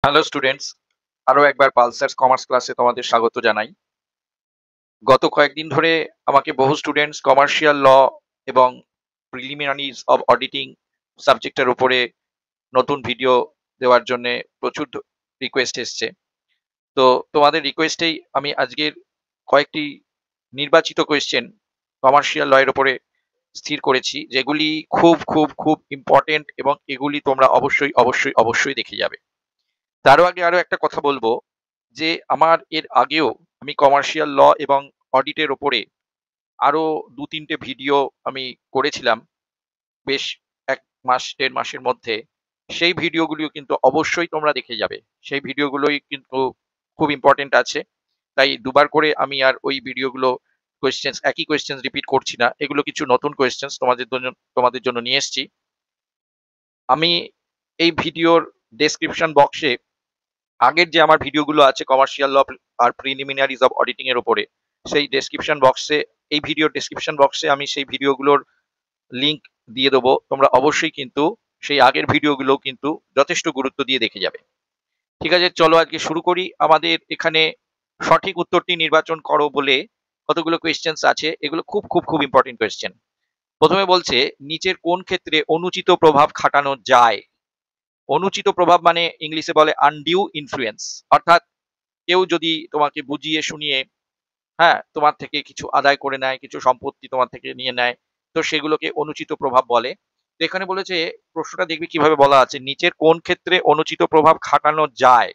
Hello students, আরো একবার পালসার্স commerce ক্লাসে তোমাদের স্বাগত জানাই। গত কয়েকদিন ধরে আমাকে বহু স্টুডেন্টস কমার্শিয়াল ল এবং প্রিলিমিনারিজ অফ অডিটিং সাবজেক্টের উপরে নতুন ভিডিও দেওয়ার জন্য প্রচুর রিকোয়েস্ট এসছে। তো তোমাদের রিকোয়েস্টেই আমি আজকের কয়েকটি নির্বাচিত কোয়েশ্চেন কমার্শিয়াল ল এর উপরে স্থির করেছি, যেগুলি খুব খুব খুব ইম্পর্টেন্ট এবং এগুলি তোমরা অবশ্যই অবশ্যই অবশ্যই দেখে যাবে। তারও আগে আরো একটা কথা বলবো যে আমার এর আগেও আমি কমার্শিয়াল ল এবং অডিটের ওপরে আরো ২-৩টে ভিডিও আমি করেছিলাম বেশ ১ মাস ১.৫ মাসের মধ্যে। সেই ভিডিওগুলিও কিন্তু অবশ্যই তোমরা দেখে যাবে। সেই ভিডিওগুলোই কিন্তু খুব ইম্পোর্টেন্ট আছে। তাই দুবার করে আমি আর ওই ভিডিওগুলো একই কোয়েশ্চেনস রিপিট করছি না। এগুলো কিছু নতুন কোয়েশ্চেনস তোমাদের জন্য নিয়ে এসেছি। আমি এই ভিডিওর ডেসক্রিপশন বক্সে আগের যে আমার ভিডিওগুলো আছে কমার্শিয়াল ল আর প্রিলিমিনারিজ অফ অডিটিং এর উপরে, সেই ডেসক্রিপশন বক্সে এই ভিডিওর ডেসক্রিপশন বক্সে আমি সেই ভিডিওগুলোর লিংক দিয়ে দেবো। তোমরা অবশ্যই কিন্তু সেই আগের ভিডিওগুলো কিন্তু যথেষ্ট গুরুত্ব দিয়ে দেখে যাবে। ঠিক আছে, চলো আজকে শুরু করি। আমাদের এখানে সঠিক উত্তরটি নির্বাচন করো বলে কতগুলো কোয়েশ্চেন্স আছে, এগুলো খুব খুব খুব ইম্পর্টেন্ট কোয়েশ্চেন। প্রথমে বলছে নিচের কোন ক্ষেত্রে অনুচিত প্রভাব খাটানো যায়। অনুচিত প্রভাব মানে ইংলিশে বলে আনডিউ ইনফ্লুয়েন্স, অর্থাৎ কেউ যদি তোমাকে বুঝিয়ে শুনিয়ে, হ্যাঁ, তোমার থেকে কিছু আদায় করে নেয়, কিছু সম্পত্তি তোমার থেকে নিয়ে নেয়, তো সেগুলোকে অনুচিত প্রভাব বলে। তো এখানে বলেছে, প্রশ্নটা দেখবি কিভাবে বলা আছে, নিচের কোন ক্ষেত্রে অনুচিত প্রভাব খাটানো যায়।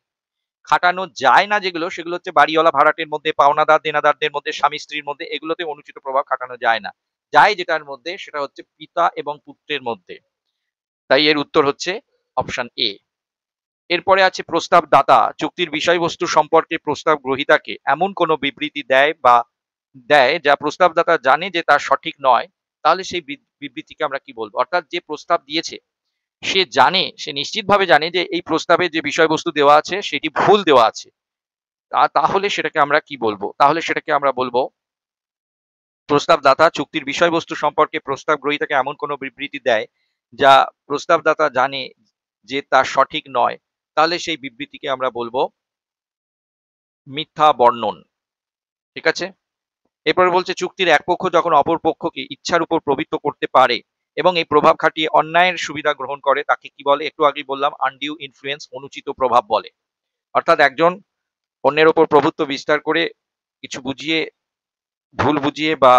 খাটানো যায় না যেগুলো, সেগুলো হচ্ছে বাড়িওয়ালা ভাড়াটের মধ্যে, পাওনাদার দেনাদারদের মধ্যে, স্বামী স্ত্রীর মধ্যে, এগুলোতে অনুচিত প্রভাব খাটানো যায় না। যায় যেটার মধ্যে, সেটা হচ্ছে পিতা এবং পুত্রের মধ্যে। তাই এর উত্তর হচ্ছে অপশন এ। এরপরে আছে প্রস্তাব দাতা চুক্তির বিষয়বস্তু সম্পর্কে প্রস্তাব গ্রহীতাকে এমন কোনো বিবৃতি দেয় যা প্রস্তাবদাতা জানে যে তা সঠিক নয়, তাহলে সেই বিবৃতিকে আমরা কি বলবো। অর্থাৎ যে প্রস্তাব দিয়েছে সে নিশ্চিতভাবে জানে যে এই প্রস্তাবে যে বিষয়বস্তু দেওয়া আছে সেটি ভুল দেওয়া আছে। তাহলে সেটাকে আমরা কি বলবো, তাহলে সেটাকে আমরা বলবো প্রস্তাবদাতা চুক্তির বিষয়বস্তু সম্পর্কে প্রস্তাব গ্রহীতাকে এমন কোনো বিবৃতি দেয় যা প্রস্তাবদাতা জানে যে তা সঠিক নয়, তাহলে সেই বিবৃতিকে আমরা বলবো মিথ্যা বর্ণন। ঠিক আছে, এরপরে বলছে চুক্তির এক পক্ষ যখন অপর পক্ষকে ইচ্ছার উপর প্রভুত্ব করতে পারে এবং এই প্রভাব খাটিয়ে অন্যায়ের সুবিধা গ্রহণ করে, তাকে কি বলে, একটু আগেই বললাম আনডিউ ইনফ্লুয়েন্স, অনুচিত প্রভাব বলে। অর্থাৎ একজন অন্যের ওপর প্রভুত্ব বিস্তার করে কিছু বুঝিয়ে, ভুল বুঝিয়ে বা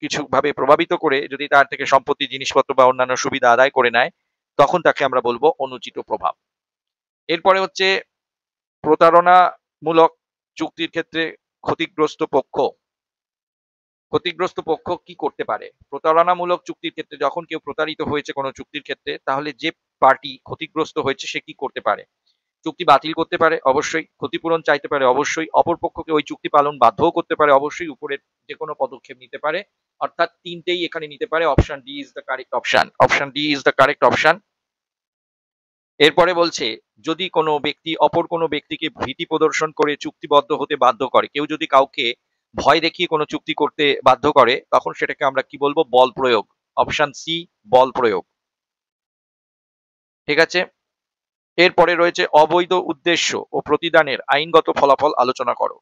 কিছু ভাবে প্রভাবিত করে যদি তার থেকে সম্পত্তি, জিনিসপত্র বা অন্যান্য সুবিধা আদায় করে নেয়, তখন তাকে আমরা বলবো অনুচিত প্রভাব। এরপরে হচ্ছে প্রতারণামূলক চুক্তির ক্ষেত্রে ক্ষতিগ্রস্ত পক্ষ ক্ষতিগ্রস্ত পক্ষ কি করতে পারে। প্রতারণামূলক চুক্তির ক্ষেত্রে যখন কেউ প্রতারিত হয়েছে কোনো চুক্তির ক্ষেত্রে, তাহলে যে পার্টি ক্ষতিগ্রস্ত হয়েছে সে কি করতে পারে। চুক্তি বাতিল করতে পারে অবশ্যই, ক্ষতিপূরণ চাইতে পারে অবশ্যই, অপর পক্ষকে ওই চুক্তি পালন বাধ্যও করতে পারে অবশ্যই, উপরের যে কোনো পদক্ষেপ নিতে পারে। অর্থাৎ তিনটেই এখানে নিতে পারে। Option D is the correct option, option D is the correct option. এরপরে বলছে যদি কোনো ব্যক্তি অপর কোনো ব্যক্তিকে ভীতি প্রদর্শন করে চুক্তিবদ্ধ হতে বাধ্য করে, কেউ যদি কাউকে ভয় দেখিয়ে কোনো চুক্তি করতে বাধ্য করে, তখন সেটাকে আমরা কি বলবো, বল প্রয়োগ। অপশন সি, বল প্রয়োগ। ঠিক আছে, এরপরে রয়েছে অবৈধ উদ্দেশ্য ও প্রতিদানের আইনগত ফলাফল আলোচনা করো।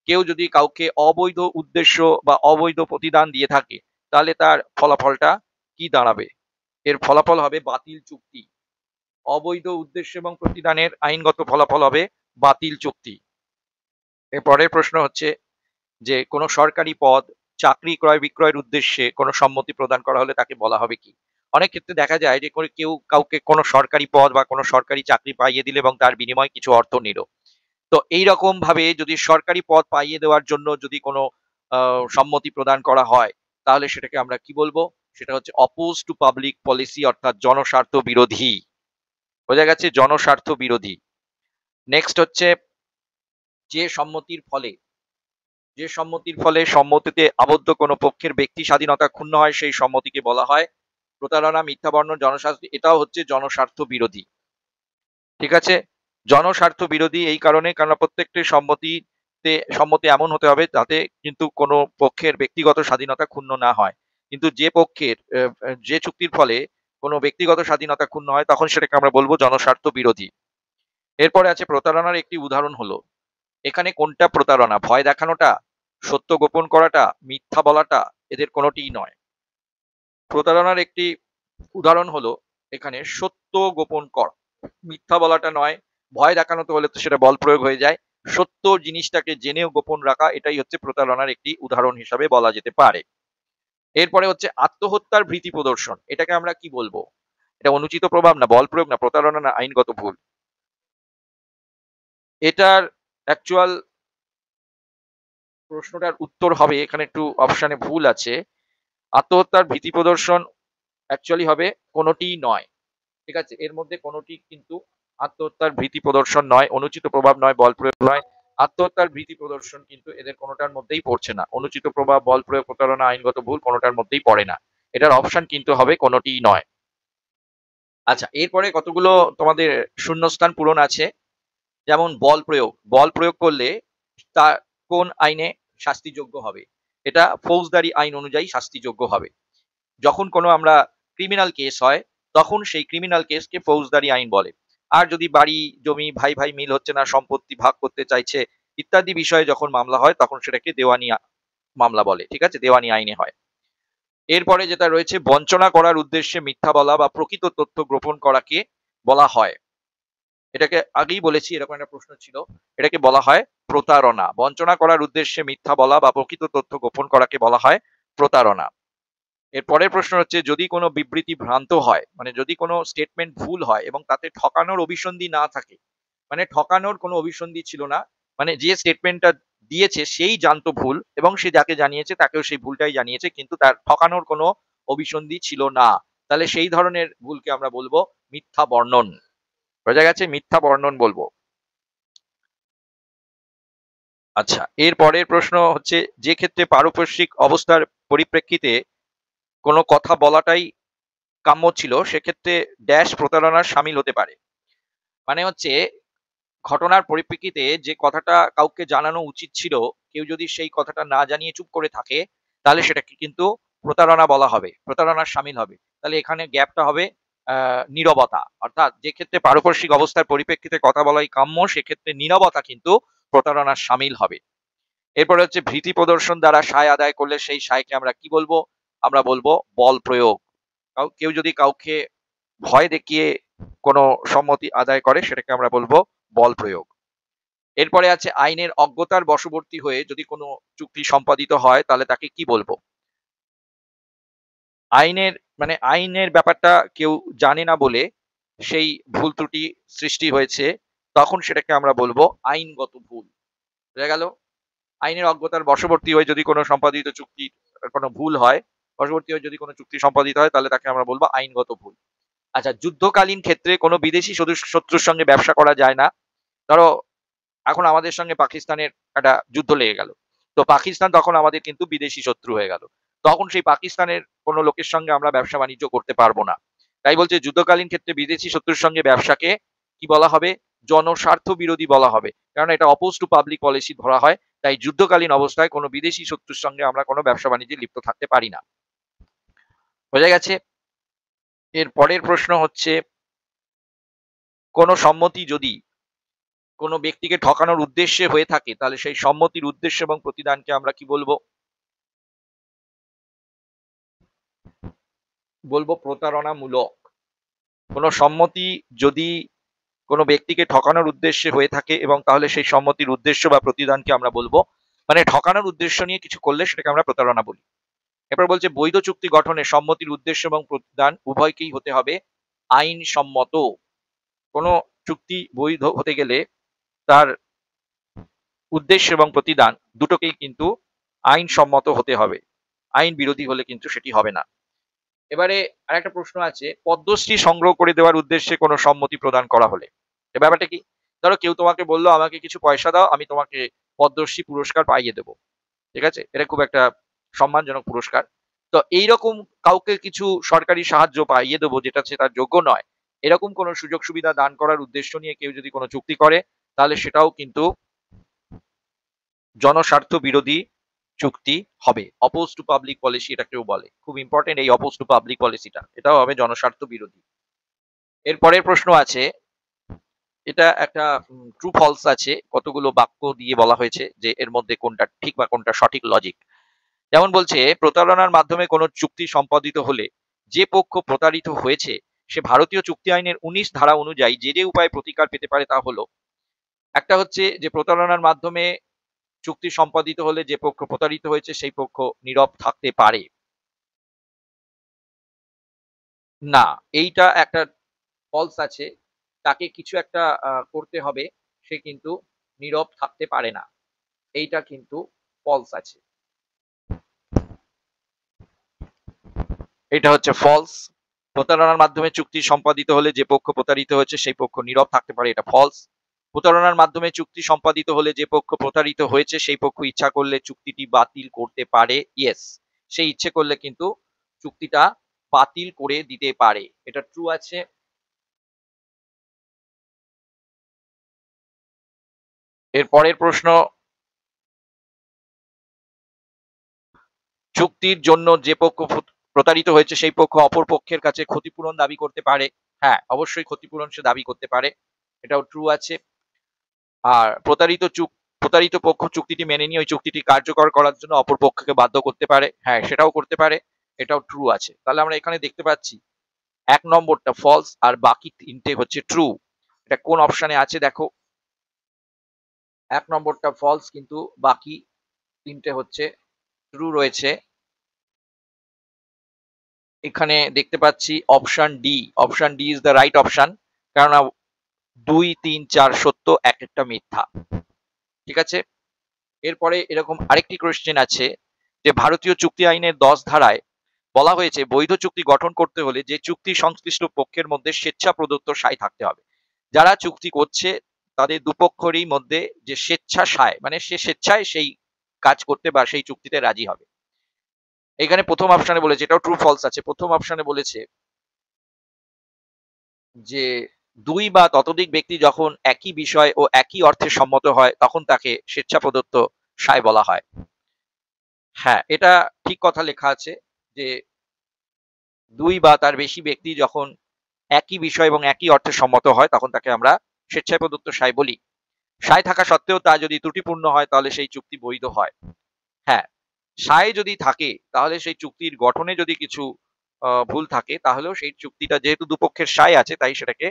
কেউ যদি কাউকে অবৈধ উদ্দেশ্য বা অবৈধ প্রতিদান দিয়ে থাকে, তাহলে তার ফলাফলটা কি দাঁড়াবে। এর ফলাফল হবে বাতিল চুক্তি। অবৈধ উদ্দেশ্য এবং প্রতিদানের আইনগত ফলাফল হবে বাতিল চুক্তি। এর পরের প্রশ্ন হচ্ছে যে কোনো সরকারি পদ, চাকরি ক্রয় বিক্রয়ের উদ্দেশ্যে কোনো সম্মতি প্রদান করা হলে তাকে বলা হবে কি। অনেক ক্ষেত্রে দেখা যায় যে কেউ কাউকে কোনো সরকারি পদ বা কোনো সরকারি চাকরি পাইয়ে দিল এবং তার বিনিময়ে কিছু অর্থ নিল। তো এইরকম ভাবে যদি সরকারি পদ পাইয়ে দেওয়ার জন্য যদি কোনো সম্মতি প্রদান করা হয়, তাহলে সেটাকে আমরা কি বলবো, সেটা হচ্ছে অপোজ টু পাবলিক পলিসি, অর্থাৎ জনস্বার্থ বিরোধী। বোঝা গেছে, জনস্বার্থ বিরোধী। নেক্সট হচ্ছে যে সম্মতির ফলে সম্মতিতে আবদ্ধ কোনো পক্ষের ব্যক্তি স্বাধীনতা ক্ষুণ্ণ হয়, সেই সম্মতিকে বলা হয় প্রতারণা, মিথ্যা বর্ণন, জনস্বার্থ, এটাও হচ্ছে জনস্বার্থ বিরোধী। ঠিক আছে, জনস্বার্থ বিরোধী এই কারণে, কারণ প্রত্যেকটি সম্মতি এমন হতে হবে যাতে কিন্তু কোনো পক্ষের ব্যক্তিগত স্বাধীনতা ক্ষুণ্ণ না হয়। কিন্তু যে চুক্তির ফলে কোনো ব্যক্তিগত স্বাধীনতা ক্ষুণ্ণ হয়, তখন সেটাকে আমরা বলবো জনস্বার্থ বিরোধী। এরপরে আছে প্রতারণার একটি উদাহরণ হলো, এখানে কোনটা প্রতারণা? ভয় দেখানোটা, সত্য গোপন করাটা, মিথ্যা বলাটা, এদের কোনোটিই নয়। প্রতারণার একটি উদাহরণ হলো এখানে সত্য গোপন করা, মিথ্যা বলাটা নয়। ভয় দেখানোতে হলে তো সেটা বল প্রয়োগ হয়ে যায়। সত্য জিনিসটাকে জেনেও গোপন রাখা, এটাই হচ্ছে প্রতারণার একটি উদাহরণ হিসাবে বলা যেতে পারে। এরপরে হচ্ছে আত্মহত্যার ভীতি প্রদর্শন, এটাকে আমরা কি বলবো? এটা অনুচিত প্রভাব, না বল প্রয়োগ, না প্রতারণা, না আইনগত ভুল? এটার অ্যাকচুয়াল প্রশ্নটার উত্তর হবে, এখানে একটু অপশনে ভুল আছে। আত্মহত্যার ভীতি প্রদর্শন অ্যাকচুয়ালি হবে কোনোটিই নয়। ঠিক আছে, এর মধ্যে কোনোটি কিন্তু আত্মহত্যার ভীতি প্রদর্শন নয়, অনুচিত প্রভাব নয়, বল প্রয়োগ নয়। আত্মহত্যার ভীতি প্রদর্শন কিন্তু এদের কোনোটার মধ্যেই পড়ছে না। অনুচিত প্রভাব, বল প্রয়োগ, প্রতারণা, আইনগত ভুল কোনোটার মধ্যেই পড়ে না। এটার অপশন কিন্তু হবে কোনোটিই নয়। আচ্ছা, এরপরে কতগুলো তোমাদের শূন্যস্থান পূরণ আছে। যেমন বল প্রয়োগ, বল প্রয়োগ করলে তা কোন আইনে শাস্তিযোগ্য হবে? এটা ফৌজদারি আইন অনুযায়ী শাস্তিযোগ্য হবে। যখন কোনো আমরা ক্রিমিনাল কেস হয়, তখন সেই ক্রিমিনাল কেসকে ফৌজদারি আইন বলে। আর যদি বাড়ি জমি ভাই ভাই মিল হচ্ছে না, সম্পত্তি ভাগ করতে চাইছে ইত্যাদি বিষয়ে যখন মামলা হয়, তখন সেটাকে দেওয়ানি মামলা বলে। ঠিক আছে, দেওয়ানি আইনে হয়। এরপরে যেটা রয়েছে, বঞ্চনা করার উদ্দেশ্যে মিথ্যা বলা বা প্রকৃত তথ্য গোপন করাকে বলা হয়, এটাকে আগেই বলেছি, এরকম একটা প্রশ্ন ছিল, এটাকে বলা হয় প্রতারণা। বঞ্চনা করার উদ্দেশ্যে মিথ্যা বলা বা প্রকৃত তথ্য গোপন করাকে বলা হয় প্রতারণা। এর পরের প্রশ্ন হচ্ছে, যদি কোনো বিবৃতি ভ্রান্ত হয়, মানে যদি কোনো স্টেটমেন্ট ভুল হয় এবং তাতে ঠকানোর অভিসন্ধি না থাকে, মানে ঠকানোর কোনো অভিসন্ধি ছিল না, মানে যে স্টেটমেন্টটা দিয়েছে সেই জানতো ভুল এবং সে যাকে জানিয়েছে তাকেও সেই ভুলটাই জানিয়েছে, কিন্তু তার ঠকানোর কোনো অভিসন্ধি ছিল না, তাহলে সেই ধরনের ভুলকে আমরা বলবো মিথ্যা বর্ণন। বোঝা গেছে, মিথ্যা বর্ণন বলবো। আচ্ছা, এর পরের প্রশ্ন হচ্ছে, যে ক্ষেত্রে পারিপার্শ্বিক অবস্থার পরিপ্রেক্ষিতে কোনো কথা বলাটাই কাম্য ছিল, সেক্ষেত্রে ড্যাশ প্রতারণার সামিল হতে পারে। মানে হচ্ছে, ঘটনার পরিপ্রেক্ষিতে যে কথাটা কাউকে জানানো উচিত ছিল, কেউ যদি সেই কথাটা না জানিয়ে চুপ করে থাকে, তাহলে সেটাকে কিন্তু প্রতারণা বলা হবে, প্রতারণার সামিল হবে। তাহলে এখানে গ্যাপটা হবে নীরবতা, অর্থাৎ যে ক্ষেত্রে পারিপার্শ্বিক অবস্থার পরিপ্রেক্ষিতে কথা বলাই কাম্য, সেক্ষেত্রে নীরবতা কিন্তু প্রতারণার সামিল হবে। এরপরে হচ্ছে, ভীতি প্রদর্শন দ্বারা সায় আদায় করলে সেই সায়কে আমরা কি বলবো? আমরা বলবো বল প্রয়োগ। কেউ যদি কাউকে ভয় দেখিয়ে কোনো সম্মতি আদায় করে, সেটাকে আমরা বলবো বল প্রয়োগ। এরপরে আছে, আইনের অজ্ঞতার বশবর্তী হয়ে যদি কোনো চুক্তি সম্পাদিত হয়, তাহলে তাকে কি বলবো? আইনের মানে আইনের ব্যাপারটা কেউ জানে না বলে সেই ভুল ত্রুটি সৃষ্টি হয়েছে, তখন সেটাকে আমরা বলবো আইনগত ভুল। বুঝা গেল? আইনের অজ্ঞতার বশবর্তী হয়ে যদি কোনো সম্পাদিত চুক্তির কোনো ভুল হয়, বশবর্তী হয়ে যদি কোনো চুক্তি সম্পাদিত হয়, তাহলে তাকে আমরা বলবো আইনগত ভুল। আচ্ছা, যুদ্ধকালীন ক্ষেত্রে কোনো বিদেশি শত্রুর সঙ্গে ব্যবসা করা যায় না। ধরো এখন আমাদের সঙ্গে পাকিস্তানের একটা যুদ্ধ লেগে গেল, তো পাকিস্তান তখন আমাদের কিন্তু বিদেশি শত্রু হয়ে গেল, তখন সেই পাকিস্তানের কোনো লোকের সঙ্গে আমরা ব্যবসা বাণিজ্য করতে পারবো না। তাই বলছে, যুদ্ধকালীন ক্ষেত্রে বিদেশি শত্রুর সঙ্গে ব্যবসাকে কি বলা হবে? জনস্বার্থ বিরোধী বলা হবে, কারণ এটা অপোজ টু পাবলিক পলিসি ধরা হয়। তাই যুদ্ধকালীন অবস্থায় কোনো বিদেশি শত্রুর সঙ্গে আমরা কোনো ব্যবসা বাণিজ্যে লিপ্ত থাকতে পারি না। বোঝা গেছে? এর পরের প্রশ্ন হচ্ছে, কোনো সম্মতি যদি কোনো ব্যক্তিকে ঠকানোর উদ্দেশ্যে হয়ে থাকে, তাহলে সেই সম্মতির উদ্দেশ্য এবং প্রতিদানকে আমরা কি বলবো? বলবো প্রতারণামূলক। কোনো সম্মতি যদি কোনো ব্যক্তিকে ঠকানোর উদ্দেশ্যে হয়ে থাকে, এবং তাহলে সেই সম্মতির উদ্দেশ্য বা প্রতিদানকে আমরা বলবো, মানে ঠকানোর উদ্দেশ্য নিয়ে কিছু করলে সেটাকে আমরা প্রতারণা বলি। এরপর বলছে, বৈধ চুক্তি গঠনে সম্মতির উদ্দেশ্য এবং প্রতিদান উভয়কেই হতে হবে আইনসম্মত। কোনো চুক্তি বৈধ হতে গেলে তার উদ্দেশ্য এবং প্রতিদান দুটোকেই কিন্তু আইনসম্মত হতে হবে, আইন বিরোধী হলে কিন্তু সেটি হবে না। এবারে আরেকটা প্রশ্ন আছে, পদ্মশ্রী সংগ্রহ করে দেওয়ার উদ্দেশ্যে কোনো সম্মতি প্রদান করা হলে, এ ব্যাপারটা কি? ধরো কেউ তোমাকে বললো, আমাকে কিছু পয়সা দাও, আমি তোমাকে পদ্মশ্রী পুরস্কার পাইয়ে দেবো। ঠিক আছে, এটা খুব একটা সম্মানজনক পুরস্কার। তো এইরকম কাউকে কিছু সরকারি সাহায্য পাইয়ে দেবো যেটা সে তার যোগ্য নয়, এরকম কোনো সুযোগ সুবিধা দান করার উদ্দেশ্য নিয়ে কেউ যদি কোনো চুক্তি করে, তাহলে সেটাও কিন্তু জনস্বার্থ বিরোধী চুক্তি হবে। অপোজ টু পাবলিক পলিসি এটা কেউ বলে, খুব ইম্পর্টেন্ট এই অপোজ টু পাবলিক পলিসিটা, এটাও হবে জনস্বার্থ বিরোধী। এর পরের প্রশ্ন আছে, এটা একটা ট্রু ফলস আছে, কতগুলো বাক্য দিয়ে বলা হয়েছে যে এর মধ্যে কোনটা ঠিক বা কোনটা সঠিক লজিক। যেমন বলছে, প্রতারণার মাধ্যমে কোনো চুক্তি সম্পাদিত হলে যে পক্ষ প্রতারিত হয়েছে সে ভারতীয় চুক্তি আইনের 19 ধারা অনুযায়ী যে যে উপায়ে প্রতিকার পেতে পারে তা হলো, একটা হচ্ছে যে প্রতারণার মাধ্যমে চুক্তি সম্পাদিত হলে যে পক্ষ প্রতারিত হয়েছে সেই পক্ষ নীরব থাকতে পারে না, এইটা একটা ফলস আছে। তাকে কিছু একটা করতে হবে, সে কিন্তু নীরব থাকতে পারে না, এইটা কিন্তু ফলস আছে। এটা হচ্ছে ফলস। প্রতারণার মাধ্যমে চুক্তি সম্পাদিত হলে যে পক্ষ প্রতারিত হয়েছে সেই পক্ষ নীরব থাকতে পারে, এটা ফলস। প্রতারণার মাধ্যমে চুক্তি সম্পাদিত হলে যে পক্ষ প্রতারিত হয়েছে সেই পক্ষ ইচ্ছা করলে চুক্তিটি বাতিল করতে পারে, ইয়েস, সে ইচ্ছে করলে কিন্তু চুক্তিটা বাতিল করে দিতে পারে, এটা ট্রু আছে। এর পরের প্রশ্ন, চুক্তির জন্য যে পক্ষ প্রতারিত হয়েছে সেই পক্ষ অপর পক্ষের কাছে ক্ষতিপূরণ দাবি করতে পারে, হ্যাঁ অবশ্যই ক্ষতিপূরণ সে দাবি করতে পারে, এটাও ট্রু আছে। আর প্রতারিত পক্ষ চুক্তিটি মেনে নিয়ে ওই চুক্তিটি কার্যকর করার জন্য অপর পক্ষকে বাধ্য করতে পারে, হ্যাঁ সেটাও করতে পারে, এটাও ট্রু আছে। তাহলে আমরা এখানে দেখতে পাচ্ছি 1 নম্বরটা ফলস আর বাকি 3টে হচ্ছে ট্রু। এটা কোন অপশনে আছে দেখো, 1 নম্বরটা ফলস কিন্তু বাকি 3টে হচ্ছে ট্রু রয়েছে। এখানে দেখতে পাচ্ছি option D, option D is the right option, কেননা 2, 3, 4 সত্য, এক একটা মিথ্যা। ঠিক আছে, এরপরে এরকম আরেকটি কোশ্চেন আছে যে ভারতীয় চুক্তি আইনের 10 ধারায় বলা হয়েছে বৈধ চুক্তি গঠন করতে হলে যে চুক্তি সংশ্লিষ্ট পক্ষের মধ্যে স্বেচ্ছা প্রদত্ত সায় থাকতে হবে। যারা চুক্তি করছে তাদের দুপক্ষেরই মধ্যে যে স্বেচ্ছা সায়, মানে সে স্বেচ্ছায় সেই কাজ করতে বা সেই চুক্তিতে রাজি হবে। এখানে প্রথম অপশনে বলেছে, এটাও ট্রু ফলস আছে, প্রথম অপশনে বলেছে যে 2 বা ততোধিক ব্যক্তি যখন একই বিষয় ও একই অর্থে সম্মত হয় তখন তাকে স্বেচ্ছা প্রদত্ত সায় বলা হয়। হ্যাঁ, এটা ঠিক কথা লেখা আছে যে 2 বা তার বেশি ব্যক্তি যখন একই বিষয় এবং একই অর্থে সম্মত হয় তখন তাকে আমরা স্বেচ্ছায় প্রদত্ত সায় বলি। সায় থাকা সত্ত্বেও তা যদি ত্রুটিপূর্ণ হয় তাহলে সেই চুক্তি বৈধ হয়। হ্যাঁ, সায় যদি থাকে তাহলে সেই চুক্তির গঠনে যদি কিছু ভুল থাকে তাহলেও সেই চুক্তিটা যেহেতু দুপক্ষের সায় আছে তাই সেটাকে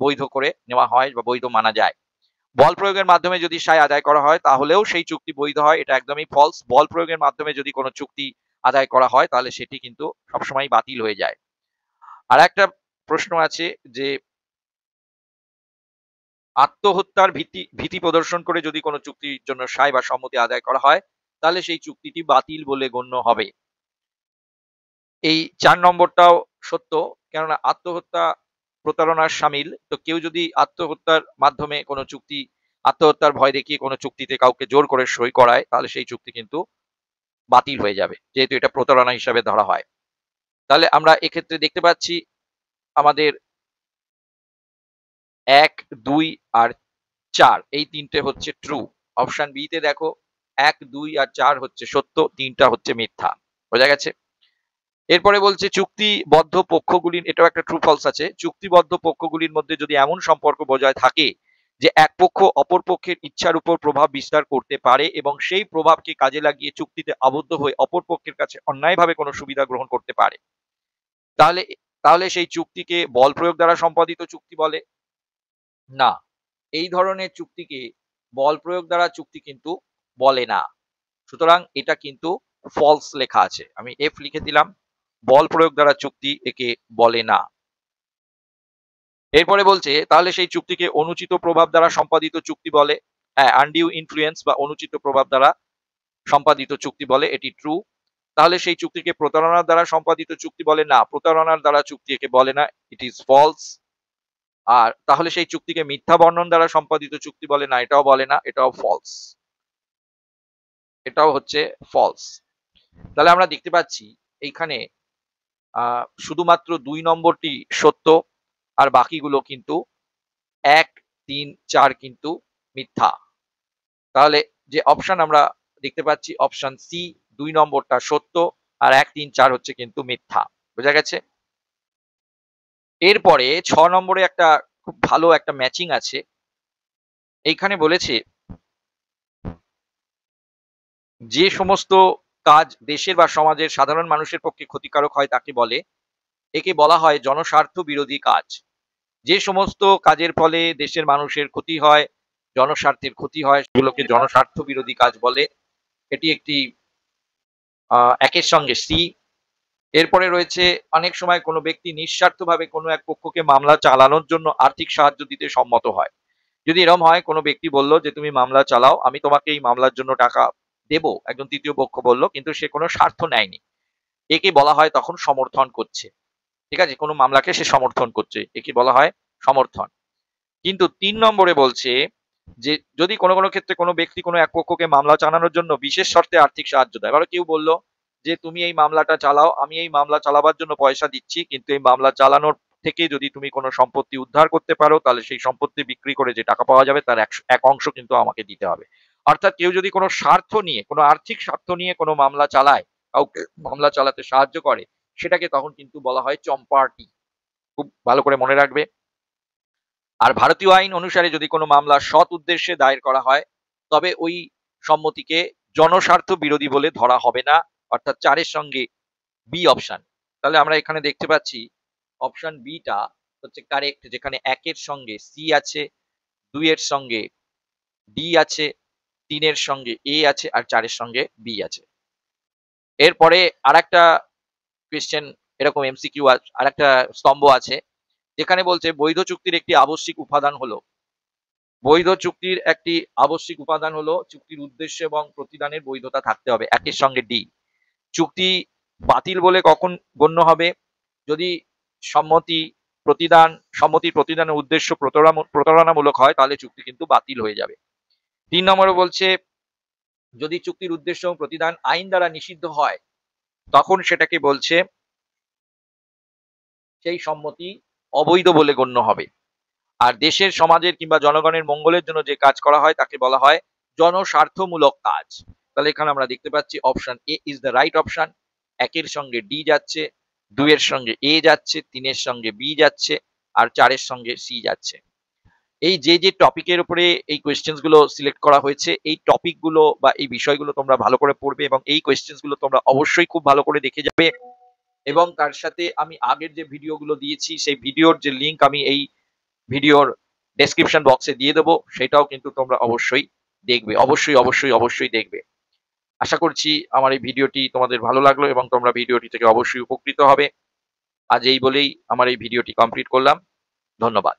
বৈধ করে নেওয়া হয় বা বৈধ মানা যায়। বল প্রয়োগের মাধ্যমে যদি সায় আদায় করা হয় তাহলেও সেই চুক্তি বৈধ হয়, এটা একদমই ফলস। বল প্রয়োগের মাধ্যমে যদি কোনো চুক্তি আদায় করা হয় তাহলে সেটি কিন্তু সবসময় বাতিল হয়ে যায়। আর একটা প্রশ্ন আছে যে আত্মহত্যার ভীতি প্রদর্শন করে যদি কোনো চুক্তির জন্য সায় বা সম্মতি আদায় করা হয় তাহলে সেই চুক্তিটি বাতিল বলে গণ্য হবে। এই 4 নম্বরটাও সত্য, কেননা আত্মহত্যা প্রতারণার শামিল। তো কেউ যদি আত্মহত্যার মাধ্যমে কোনো চুক্তি, আত্মহত্যার ভয় দেখিয়ে কোনো চুক্তিতে কাউকে জোর করে সই করায় তাহলে সেই চুক্তি কিন্তু বাতিল হয়ে যাবে, যেহেতু এটা প্রতারণা হিসাবে ধরা হয়। তাহলে আমরা এক্ষেত্রে দেখতে পাচ্ছি আমাদের 1, 2 আর 4 এই 3টে হচ্ছে ট্রু। অপশন বি তে দেখো 1, 2 আর 4 হচ্ছে সত্য, 3টা হচ্ছে মিথ্যা। বোঝা গেছে? এরপরে বলছে চুক্তিবদ্ধ পক্ষগুলির, এটাও একটা ট্রু ফলস আছে, চুক্তিবদ্ধ পক্ষগুলির মধ্যে যদি এমন সম্পর্ক বজায় থাকে যে এক পক্ষ অপর পক্ষের ইচ্ছার উপর প্রভাব বিস্তার করতে পারে এবং সেই প্রভাবকে কাজে লাগিয়ে চুক্তিতে আবদ্ধ হয়ে অপর পক্ষের কাছে অন্যায়ভাবে কোনো সুবিধা গ্রহণ করতে পারে, তাহলে তাহলে সেই চুক্তিকে বল প্রয়োগ দ্বারা সম্পাদিত চুক্তি বলে না। এই ধরনের চুক্তিকে বল প্রয়োগ দ্বারা চুক্তি কিন্তু বলে না। সুতরাং এটা কিন্তু ফলস লেখা আছে, আমি এফ লিখে দিলাম, বল প্রয়োগ দ্বারা চুক্তি একে বলে না। এরপরে বলছে তাহলে সেই চুক্তিকে অনুচিত প্রভাব দ্বারা সম্পাদিত চুক্তি বলে, হ্যাঁ আনডিউ ইনফ্লুয়েন্স বা অনুচিত প্রভাব দ্বারা সম্পাদিত চুক্তি বলে, এটি ট্রু। তাহলে সেই চুক্তিকে প্রতারণার দ্বারা সম্পাদিত চুক্তি বলে না, প্রতারণার দ্বারা চুক্তি একে বলে না, ইট ইজ ফলস। আর তাহলে সেই চুক্তিকে মিথ্যা বর্ণন দ্বারা সম্পাদিত চুক্তি বলে না, এটাও বলে না, এটাও ফলস, এটাও হচ্ছে ফলস। তাহলে আমরা দেখতে পাচ্ছি এইখানে শুধুমাত্র 2 নম্বরটি সত্য আর বাকিগুলো কিন্তু 1, 3, 4 কিন্তু মিথ্যা। তাহলে যে অপশন আমরা দেখতে পাচ্ছি অপশন সি 2 নম্বরটা সত্য আর 1, 3, 4 হচ্ছে কিন্তু মিথ্যা। বোঝা গেছে? এরপরে 6 নম্বরে একটা খুব ভালো একটা ম্যাচিং আছে, এইখানে বলেছে যে সমস্ত কাজ দেশের বা সমাজের সাধারণ মানুষের পক্ষে ক্ষতিকারক হয় তাকে বলে, একে বলা হয় জনস্বার্থ বিরোধী কাজ। যে সমস্ত কাজের ফলে দেশের মানুষের ক্ষতি হয়, জনস্বার্থের ক্ষতি হয়, সেগুলোকে জনস্বার্থ বিরোধী কাজ বলে। এটি একটি একের সঙ্গে সি। এরপরে রয়েছে অনেক সময় কোনো ব্যক্তি নিঃস্বার্থভাবে কোনো এক পক্ষকে মামলা চালানোর জন্য আর্থিক সাহায্য দিতে সম্মত হয়। যদি এরকম হয়, কোনো ব্যক্তি বলল যে তুমি মামলা চালাও, আমি তোমাকে এই মামলার জন্য টাকা দেব, একজন তৃতীয় পক্ষ বলল, কিন্তু সে কোনো স্বার্থ নেয়নি, একে বলা হয় তখন সমর্থন করছে। ঠিক আছে, কোনো মামলাকে সে সমর্থন করছে, একে বলা হয় সমর্থন। কিন্তু ৩ নম্বরে বলছে যে যদি কোনো ক্ষেত্রে কোনো ব্যক্তি কোনো এক পক্ষকে মামলা চালানোর জন্য বিশেষ শর্তে আর্থিক সাহায্য দেয়। এবার কেউ বলল যে তুমি এই মামলাটা চালাও, আমি এই মামলা চালাবার জন্য পয়সা দিচ্ছি, কিন্তু এই মামলা চালানোর থেকে যদি তুমি কোনো সম্পত্তি উদ্ধার করতে পারো তাহলে সেই সম্পত্তি বিক্রি করে যে টাকা পাওয়া যাবে তার এক অংশ কিন্তু আমাকে দিতে হবে। অর্থাৎ কেউ যদি কোনো স্বার্থ নিয়ে, কোনো আর্থিক স্বার্থ নিয়ে কোনো মামলা চালায়, কাউকে মামলা চালাতে সাহায্য করে, সেটাকে তখন কিন্তু বলা হয় চম্পার্টি। খুব ভালো করে মনে রাখবে। আর ভারতীয় আইন অনুসারে যদি কোনো মামলা সৎ উদ্দেশ্যে দায়ের করা হয়, তবে ওই সম্মতিকে জনস্বার্থ বিরোধী বলে ধরা হবে না। অর্থাৎ ৪ এর সঙ্গে বি অপশন। তাহলে আমরা এখানে দেখতে পাচ্ছি অপশন বি টা হচ্ছে কারেক্ট, যেখানে ১ এর সঙ্গে সি আছে, ২ এর সঙ্গে ডি আছে, ৩ এর সঙ্গে এ আছে, আর ৪ এর সঙ্গে বি আছে। এরপরে আরেকটা কোয়েশ্চেন, এরকম এমসিকিউ আরেকটা স্তম্ভ আছে, যেখানে বলছে বৈধ চুক্তির একটি আবশ্যিক উপাদান হলো, বৈধ চুক্তির একটি আবশ্যিক উপাদান হলো চুক্তির উদ্দেশ্য এবং প্রতিদানের বৈধতা থাকতে হবে। ১ এর সঙ্গে ডি। চুক্তি বাতিল বলে কখন গণ্য হবে? যদি সম্মতি সম্মতির প্রতিদানের উদ্দেশ্য প্রতারণামূলক হয়, তাহলে চুক্তি কিন্তু বাতিল হয়ে যাবে। ৩ নম্বরে বলছে যদি চুক্তির উদ্দেশ্য এবং প্রতিদান আইন দ্বারা নিষিদ্ধ হয়, তখন সেটাকে বলছে সেই সম্মতি অবৈধ বলে গণ্য হবে। আর দেশের, সমাজের কিংবা জনগণের মঙ্গলের জন্য যে কাজ করা হয় তাকে বলা হয় জনস্বার্থমূলক কাজ। তাহলে এখানে আমরা দেখতে পাচ্ছি option A is the right option. ১ এর সঙ্গে ডি যাচ্ছে, ২ এর সঙ্গে এ যাচ্ছে, ৩ এর সঙ্গে বি যাচ্ছে, আর ৪ এর সঙ্গে সি যাচ্ছে। এই যে টপিকের উপরে এই কোয়েশ্চেন্স গুলো সিলেক্ট করা হয়েছে, এই টপিক গুলো বা এই বিষয়গুলো তোমরা ভালো করে পড়বে এবং এই কোয়েশ্চেন্স গুলো তোমরা অবশ্যই খুব ভালো করে দেখে যাবে। এবং তার সাথে আমি আগের যে ভিডিওগুলো দিয়েছি সেই ভিডিওর যে লিঙ্ক আমি এই ভিডিওর ডেসক্রিপশন বক্সে দিয়ে দেবো, সেটাও কিন্তু তোমরা অবশ্যই দেখবে, অবশ্যই দেখবে। আশা করছি আমার এই ভিডিওটি তোমাদের ভালো লাগলো এবং তোমরা ভিডিওটি থেকে অবশ্যই উপকৃত হবে। আজ এই বলেই আমার এই ভিডিওটি কমপ্লিট করলাম। ধন্যবাদ।